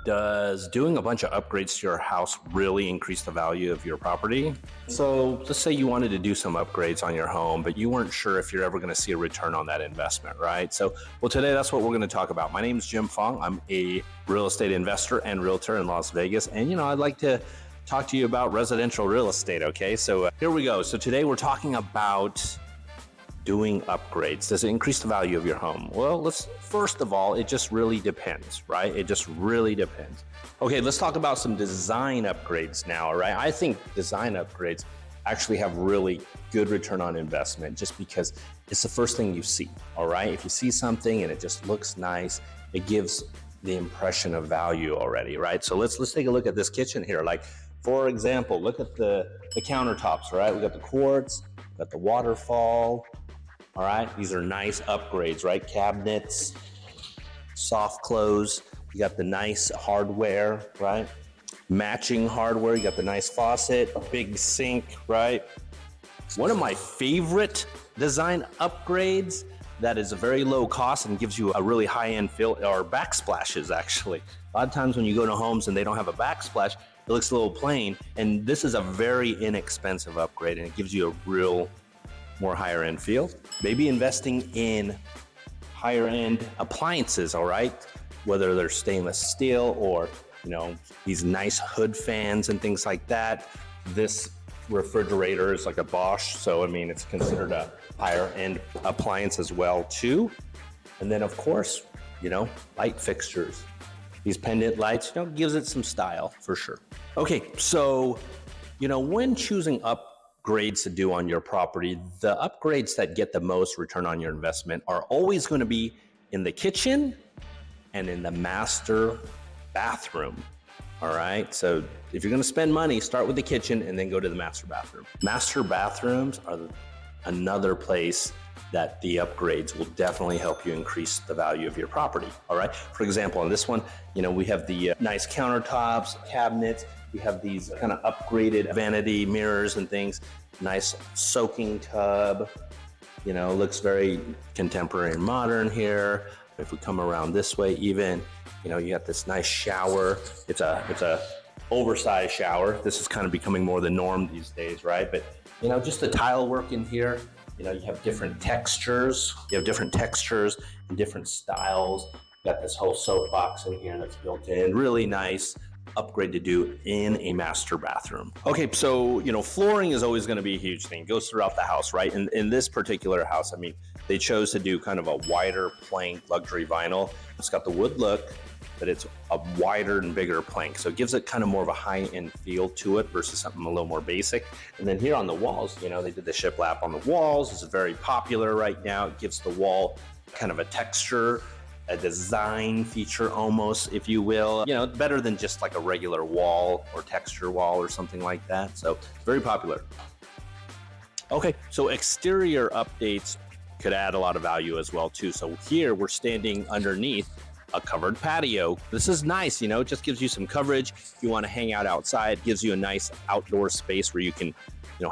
Does doing a bunch of upgrades to your house really increase the value of your property? So let's say you wanted to do some upgrades on your home, but you weren't sure if you're ever going to see a return on that investment, right? So, well, today that's what we're going to talk about. My name is Jim Fong. I'm a real estate investor and realtor in Las Vegas. And, I'd like to talk to you about residential real estate, okay? So here we go. So today we're talking about doing upgrades. Does it increase the value of your home? Well, first of all, it just really depends, right? It just really depends. Okay, let's talk about some design upgrades now, all right? I think design upgrades actually have really good return on investment just because it's the first thing you see, all right? If you see something and it just looks nice, it gives the impression of value already, right? So let's take a look at this kitchen here. Like, for example, look at the countertops, right? We got the quartz, we got the waterfall. All right, these are nice upgrades, right? Cabinets, soft close. You got the nice hardware, right? Matching hardware. You got the nice faucet, big sink, right? One of my favorite design upgrades that is a very low cost and gives you a really high-end feel are backsplashes, actually. A lot of times when you go to homes and they don't have a backsplash, it looks a little plain. And this is a very inexpensive upgrade and it gives you a real more higher end feel. Maybe investing in higher end appliances, all right? Whether they're stainless steel or, these nice hood fans and things like that. This refrigerator is like a Bosch, so it's considered a higher end appliance as well too. And then of course, light fixtures. These pendant lights, gives it some style for sure. Okay, so, when choosing upgrades to do on your property, the upgrades that get the most return on your investment are always going to be in the kitchen and in the master bathroom. All right. So if you're going to spend money, start with the kitchen and then go to the master bathroom. Master bathrooms are another place that the upgrades will definitely help you increase the value of your property. All right. For example, on this one, we have the nice countertops, cabinets. We have these kind of upgraded vanity mirrors and things. Nice soaking tub, looks very contemporary and modern here. If we come around this way even, you got this nice shower. It's a oversized shower. This is kind of becoming more the norm these days, right? But, just the tile work in here, you have different textures. You have different textures and different styles. You got this whole soapbox in here that's built in. Really nice upgrade to do in a master bathroom. Okay, so, flooring is always going to be a huge thing. It goes throughout the house, right? In this particular house, they chose to do kind of a wider plank luxury vinyl. It's got the wood look, but it's a wider and bigger plank. So it gives it kind of more of a high-end feel to it versus something a little more basic. And then here on the walls, they did the shiplap on the walls. It's very popular right now. It gives the wall kind of a texture, a design feature almost, if you will. Better than just like a regular wall or texture wall or something like that. So very popular. Okay, so exterior updates could add a lot of value as well too. So here we're standing underneath a covered patio. This is nice, it just gives you some coverage. If you want to hang out outside, gives you a nice outdoor space where you can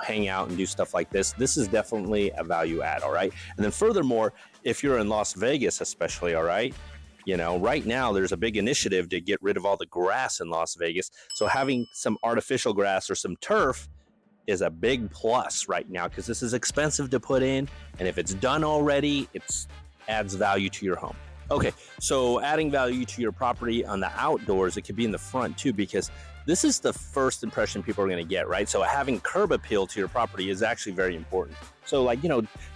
hang out and do stuff like this. This is definitely a value add, all right? And then furthermore, if you're in Las Vegas especially, all right, right now there's a big initiative to get rid of all the grass in Las Vegas. So having some artificial grass or some turf is a big plus right now because this is expensive to put in. And if it's done already, it adds value to your home. Okay, so adding value to your property on the outdoors, it could be in the front too, because this is the first impression people are going to get, right? So having curb appeal to your property is actually very important. So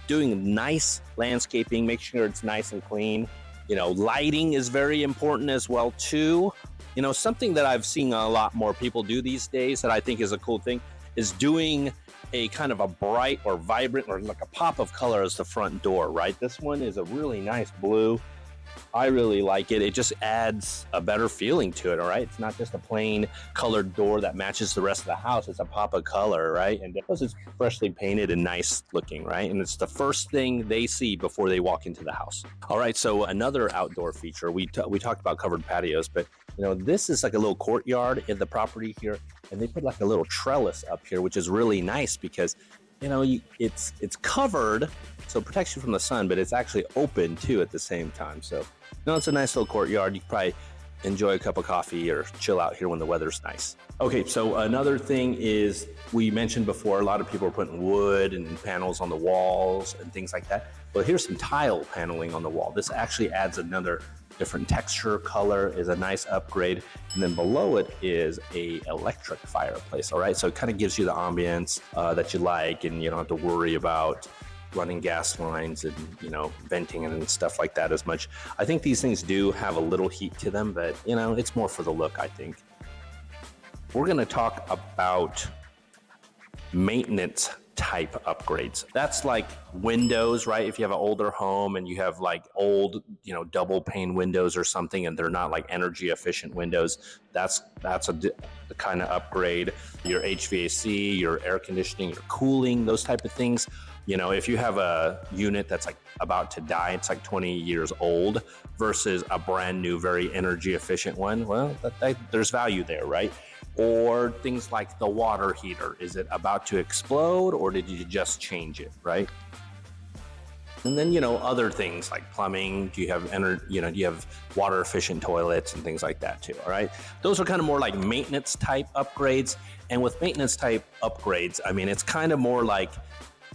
doing nice landscaping, make sure it's nice and clean. Lighting is very important as well too. Something that I've seen a lot more people do these days that I think is a cool thing is doing a kind of a bright or vibrant or like a pop of color as the front door, right? This one is a really nice blue. I really like it. It just adds a better feeling to it, all right? It's not just a plain colored door that matches the rest of the house. It's a pop of color, right? And plus it's freshly painted and nice looking, right? And it's the first thing they see before they walk into the house. All right, so another outdoor feature, we talked about covered patios, but this is like a little courtyard in the property here, and they put like a little trellis up here, which is really nice because it's covered, so it protects you from the sun, but it's actually open too at the same time. So it's a nice little courtyard. You could probably enjoy a cup of coffee or chill out here when the weather's nice. Okay, so another thing is, we mentioned before, a lot of people are putting wood and panels on the walls and things like that. Well, here's some tile paneling on the wall. This actually adds another different texture, color, is a nice upgrade. And then below it is a electric fireplace, all right? So it kind of gives you the ambience that you like, and you don't have to worry about running gas lines and, you know, venting and stuff like that as much. I think these things do have a little heat to them, but, you know, it's more for the look, I think. We're gonna talk about maintenance type upgrades. That's like windows, right? If you have an older home and you have like old, you know, double pane windows or something, and they're not like energy efficient windows, that's a kind of upgrade. Your HVAC, your air conditioning, your cooling, those type of things. You know, if you have a unit that's like about to die, it's like 20 years old versus a brand new, very energy efficient one, well, there's value there, right? Or things like the water heater. Is it about to explode, or did you just change it, right? And then, you know, other things like plumbing. Do you have do you have water efficient toilets and things like that too, all right? Those are kind of more like maintenance type upgrades. And with maintenance type upgrades, I mean, it's kind of more like,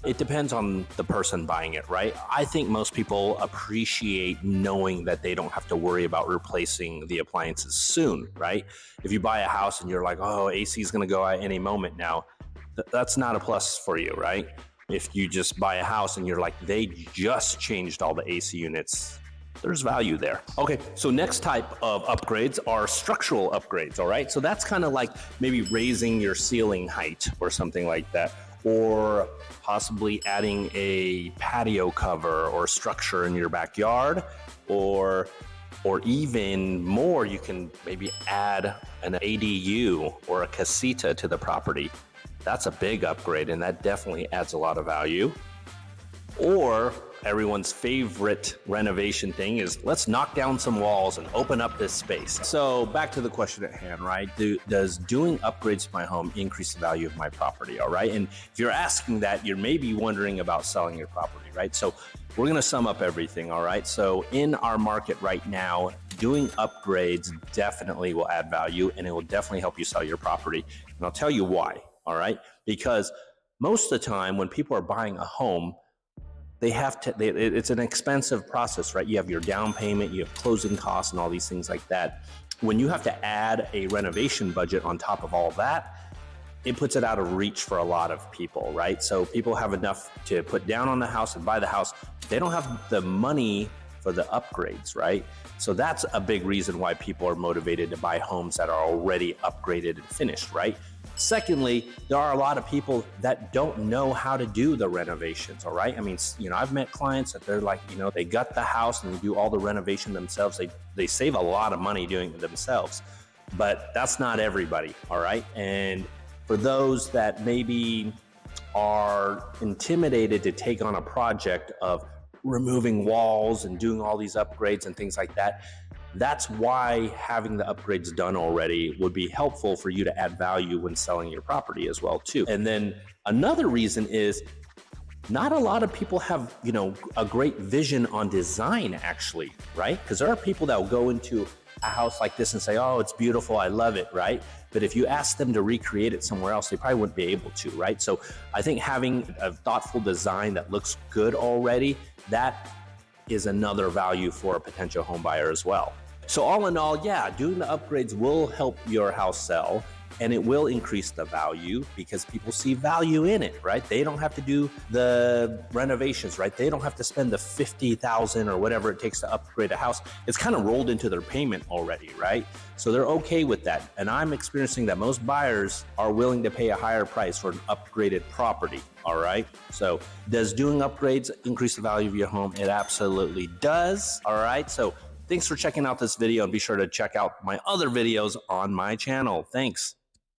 it depends on the person buying it, right? I think most people appreciate knowing that they don't have to worry about replacing the appliances soon, right? If you buy a house and you're like, oh, AC is gonna go at any moment now, that's not a plus for you, right? If you just buy a house and you're like, they just changed all the AC units, there's value there. Okay, so next type of upgrades are structural upgrades, all right? So that's kind of like maybe raising your ceiling height or something like that, or possibly adding a patio cover or structure in your backyard, or even more, you can maybe add an ADU or a casita to the property. That's a big upgrade, and that definitely adds a lot of value. Or everyone's favorite renovation thing is, let's knock down some walls and open up this space. So back to the question at hand, right? Does doing upgrades to my home increase the value of my property, all right? And if you're asking that, you're maybe wondering about selling your property, right? So we're gonna sum up everything, all right? So in our market right now, doing upgrades definitely will add value, and it will definitely help you sell your property. And I'll tell you why, all right? Because most of the time when people are buying a home, it's an expensive process, right? You have your down payment, you have closing costs and all these things like that. When you have to add a renovation budget on top of all that, it puts it out of reach for a lot of people, right? So people have enough to put down on the house and buy the house. They don't have the money for the upgrades, right? So that's a big reason why people are motivated to buy homes that are already upgraded and finished, right? Secondly, there are a lot of people that don't know how to do the renovations, all right? I mean, you know, I've met clients that they're like, you know, they gut the house and they do all the renovation themselves. They save a lot of money doing it themselves, but that's not everybody, all right? And for those that maybe are intimidated to take on a project of removing walls and doing all these upgrades and things like that, that's why having the upgrades done already would be helpful for you to add value when selling your property as well too. And then another reason is, not a lot of people have, you know, a great vision on design actually, right? Because there are people that will go into a house like this and say, oh, it's beautiful, I love it, right? But if you ask them to recreate it somewhere else, they probably wouldn't be able to, right? So I think having a thoughtful design that looks good already, that is another value for a potential home buyer as well. So all in all, yeah, doing the upgrades will help your house sell, and it will increase the value because people see value in it, right? They don't have to do the renovations, right? They don't have to spend the $50,000 or whatever it takes to upgrade a house. It's kind of rolled into their payment already, right? So they're okay with that. And I'm experiencing that most buyers are willing to pay a higher price for an upgraded property, all right? So does doing upgrades increase the value of your home? It absolutely does, all right? So thanks for checking out this video, and be sure to check out my other videos on my channel. Thanks.